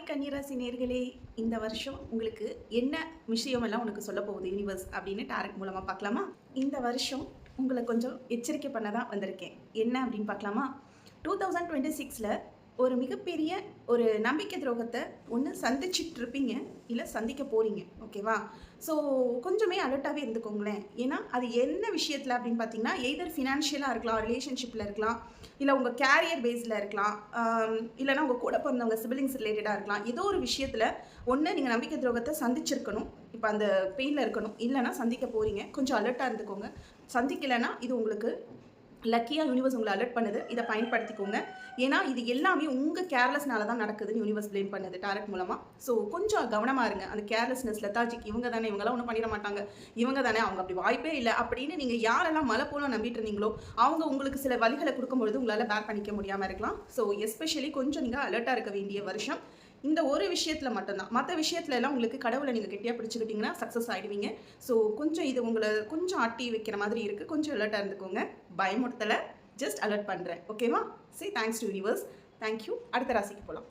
கன்னிராசி நேர்களே, இந்த வருஷம் உங்களுக்கு என்ன விஷயமெல்லாம் உனக்கு சொல்ல போகுது யூனிவர்ஸ் அப்படின்னு டாரட் மூலமாக பார்க்கலாமா? இந்த வருஷம் உங்களை கொஞ்சம் எச்சரிக்கை பண்ண தான் வந்திருக்கேன். என்ன அப்படின்னு பார்க்கலாமா? 2026ல் ஒரு மிகப்பெரிய ஒரு நம்பிக்கை துரோகத்தை ஒன்று சந்திச்சிட்டு இருப்பீங்க, இல்லை சந்திக்க போகிறீங்க. ஓகேவா? ஸோ கொஞ்சமே அலர்ட்டாகவே இருந்துக்கோங்களேன். ஏன்னா அது என்ன விஷயத்தில் அப்படின்னு பார்த்தீங்கன்னா, எய்தர் ஃபினான்ஷியலாக இருக்கலாம், ரிலேஷன்ஷிப்பில் இருக்கலாம், இல்லை உங்கள் கேரியர் பேஸில் இருக்கலாம், இல்லைனா உங்கள் கூட பிறந்தவங்க சிபிலிங்ஸ் ரிலேட்டடாக இருக்கலாம். ஏதோ ஒரு விஷயத்தில் ஒன்று நீங்கள் நம்பிக்கை துரோகத்தை சந்திச்சிருக்கணும், இப்போ அந்த பெயினில் இருக்கணும், இல்லைனா சந்திக்க போகிறீங்க. கொஞ்சம் அலர்ட்டாக இருந்துக்கோங்க. சந்திக்கலைன்னா இது உங்களுக்கு லக்கியாக யூனிவர்ஸ் உங்களை அலர்ட் பண்ணுது. இதை பயன்படுத்திக்கோங்க. ஏன்னா இது எல்லாமே உங்கள் கேர்லெஸ்னால தான் நடக்குதுன்னு யூனிவர்ஸ் ப்ளேம் பண்ணுது டாரட் மூலமாக. ஸோ கொஞ்சம் கவனமாக இருங்க. அந்த கேர்லெஸ்னஸ், லெத்தாஜிக், இவங்க தானே, இவங்களாம் ஒன்றும் பண்ணிட மாட்டாங்க, இவங்க தானே, அவங்க அப்படி வாய்ப்பே இல்லை அப்படின்னு நீங்கள் யாரெல்லாம் மலை போல நம்பிட்டு இருந்தீங்களோ அவங்க உங்களுக்கு சில வழிகளை கொடுக்கும்பொழுது உங்களால் பேர் பண்ணிக்க முடியாமல் இருக்கலாம். ஸோ எஸ்பெஷலி கொஞ்சம் நீங்கள் அலர்ட்டாக இருக்க வேண்டிய வருஷம் இந்த ஒரு விஷயத்தில் மட்டும்தான். மற்ற விஷயத்துல எல்லாம் உங்களுக்கு கடவுளை நீங்கள் கெட்டியாக பிடிச்சிக்கிட்டிங்கன்னா சக்ஸஸ் ஆகிடுவீங்க. ஸோ கொஞ்சம் இது உங்களை கொஞ்சம் ஆட்டி வைக்கிற மாதிரி இருக்குது. கொஞ்சம் அலர்ட்டாக இருந்துக்கோங்க. பயமுறுத்தலை, ஜஸ்ட் அலர்ட் பண்ணுறேன். ஓகேவா? சே தேங்க்ஸ் டு யூனிவர்ஸ். தேங்க்யூ. அடுத்த ராசிக்கு போகலாம்.